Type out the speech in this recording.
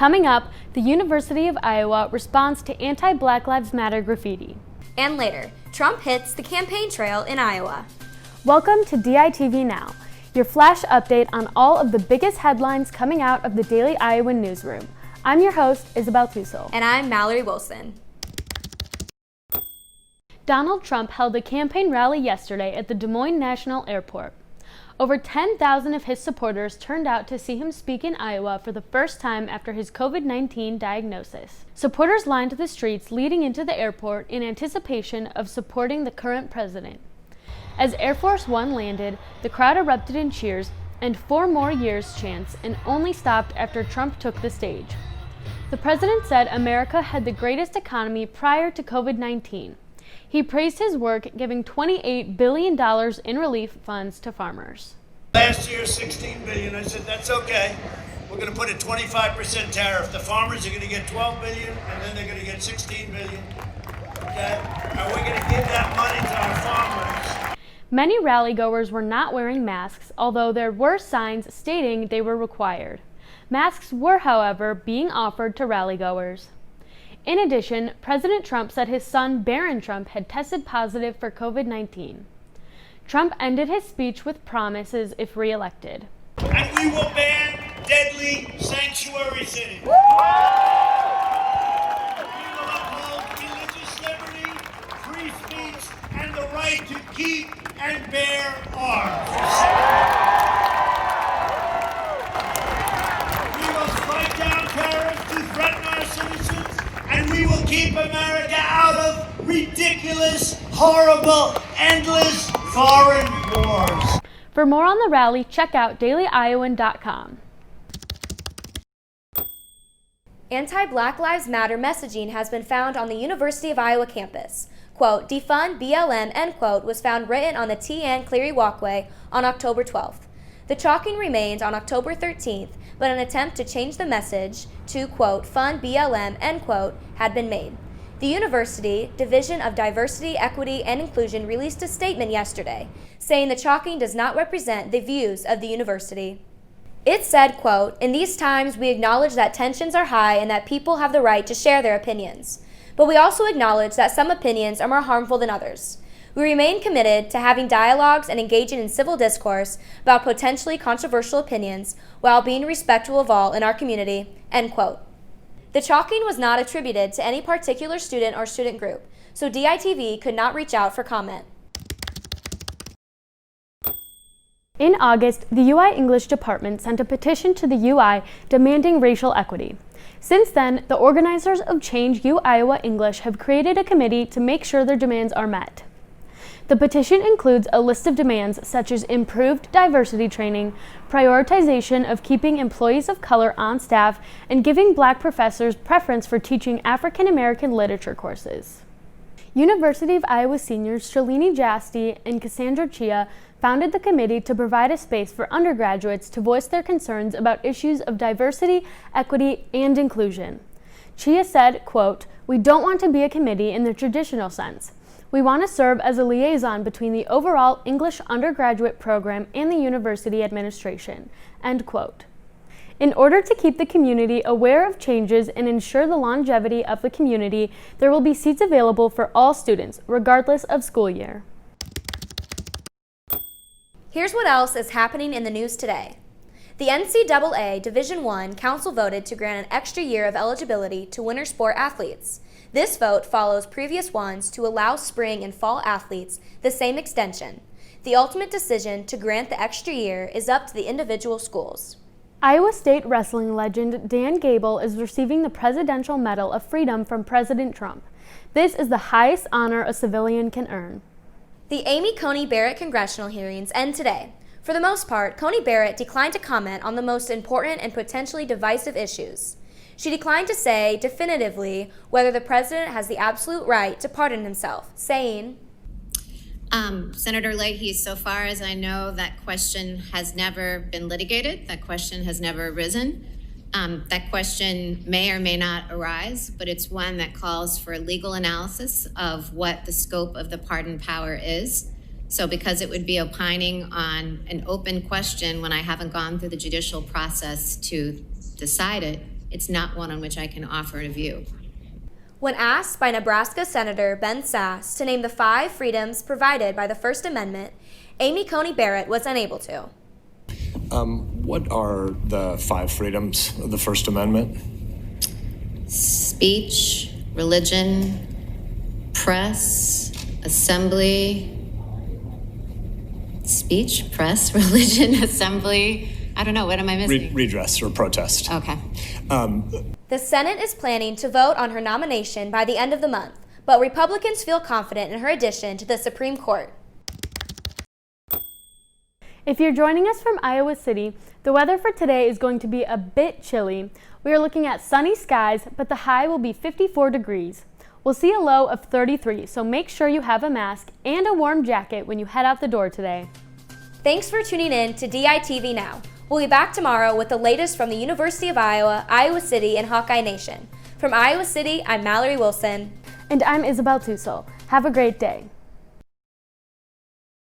Coming up, the University of Iowa responds to anti-Black Lives Matter graffiti. And later, Trump hits the campaign trail in Iowa. Welcome to DITV Now, your flash update on all of the biggest headlines coming out of the Daily Iowan newsroom. I'm your host, Isabel Tussel. And I'm Mallory Wilson. Donald Trump held a campaign rally yesterday at the Des Moines National Airport. Over 10,000 of his supporters turned out to see him speak in Iowa for the first time after his COVID-19 diagnosis. Supporters lined the streets leading into the airport in anticipation of supporting the current president. As Air Force One landed, the crowd erupted in cheers and 4 more years chants, and only stopped after Trump took the stage. The president said America had the greatest economy prior to COVID-19. He praised his work, giving $28 billion in relief funds to farmers. Last year, $16 billion. I said, that's okay. We're going to put a 25% tariff. The farmers are going to get $12 billion, and then they're going to get $16 billion. Okay? And we're going to give that money to our farmers. Many rally-goers were not wearing masks, although there were signs stating they were required. Masks were, however, being offered to rally-goers. In addition, President Trump said his son, Barron Trump, had tested positive for COVID-19. Trump ended his speech with promises if re-elected. And we will ban deadly sanctuary cities. We will uphold religious liberty, free speech, and the right to keep and bear arms. We will strike down terrorists who threaten our citizens, and we will keep America out of ridiculous, horrible, endless foreign wars. For more on the rally, check out dailyiowan.com. Anti-Black Lives Matter messaging has been found on the University of Iowa campus. Quote, defund BLM, end quote, was found written on the T. Ann Cleary walkway on October 12th. The chalking remained on October 13th, but an attempt to change the message to, quote, fund BLM, end quote, had been made. The University Division of Diversity, Equity, and Inclusion released a statement yesterday, saying the chalking does not represent the views of the university. It said, quote, in these times we acknowledge that tensions are high and that people have the right to share their opinions. But we also acknowledge that some opinions are more harmful than others. We remain committed to having dialogues and engaging in civil discourse about potentially controversial opinions while being respectful of all in our community, end quote. The chalking was not attributed to any particular student or student group, so DITV could not reach out for comment. In August, the UI English department sent a petition to the UI demanding racial equity. Since then, the organizers of Change U Iowa English have created a committee to make sure their demands are met. The petition includes a list of demands such as improved diversity training, prioritization of keeping employees of color on staff, and giving Black professors preference for teaching African American literature courses. University of Iowa seniors Shalini Jasti and Cassandra Chia founded the committee to provide a space for undergraduates to voice their concerns about issues of diversity, equity, and inclusion. Chia said, quote, we don't want to be a committee in the traditional sense. We want to serve as a liaison between the overall English undergraduate program and the university administration, end quote. In order to keep the community aware of changes and ensure the longevity of the community, there will be seats available for all students, regardless of school year. Here's what else is happening in the news today. The NCAA Division I Council voted to grant an extra year of eligibility to winter sport athletes. This vote follows previous ones to allow spring and fall athletes the same extension. The ultimate decision to grant the extra year is up to the individual schools. Iowa State wrestling legend Dan Gable is receiving the Presidential Medal of Freedom from President Trump. This is the highest honor a civilian can earn. The Amy Coney Barrett congressional hearings end today. For the most part, Coney Barrett declined to comment on the most important and potentially divisive issues. She declined to say definitively whether the president has the absolute right to pardon himself, saying, Senator Leahy, so far as I know, that question has never been litigated. That question has never arisen. That question may or may not arise, but it's one that calls for a legal analysis of what the scope of the pardon power is. So because it would be opining on an open question when I haven't gone through the judicial process to decide it, it's not one on which I can offer a view. When asked by Nebraska Senator Ben Sasse to name the 5 freedoms provided by the First Amendment, Amy Coney Barrett was unable to. What are the 5 freedoms of the First Amendment? Speech, religion, press, assembly. Speech, press, religion, assembly. I don't know, what am I missing? Redress or protest. Okay. The Senate is planning to vote on her nomination by the end of the month, but Republicans feel confident in her addition to the Supreme Court. If you're joining us from Iowa City, the weather for today is going to be a bit chilly. We are looking at sunny skies, but the high will be 54 degrees. We'll see a low of 33, so make sure you have a mask and a warm jacket when you head out the door today. Thanks for tuning in to DITV Now. We'll be back tomorrow with the latest from the University of Iowa, Iowa City, and Hawkeye Nation. From Iowa City, I'm Mallory Wilson. And I'm Isabel Tussel. Have a great day.